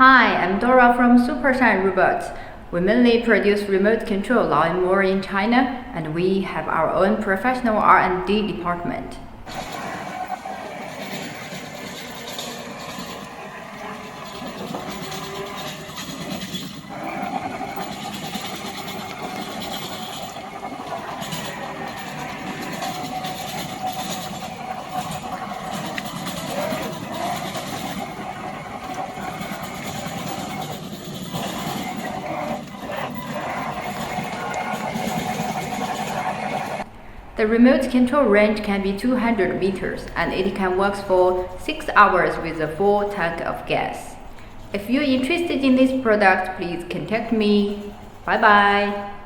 Hi, I'm Dora from Supershine Robot. We mainly produce remote control lawn mower in China, and we have our own professional R&D department. The remote control range can be 200 meters, and it can work for 6 hours with a full tank of gas. If you're interested in this product, please contact me. Bye bye.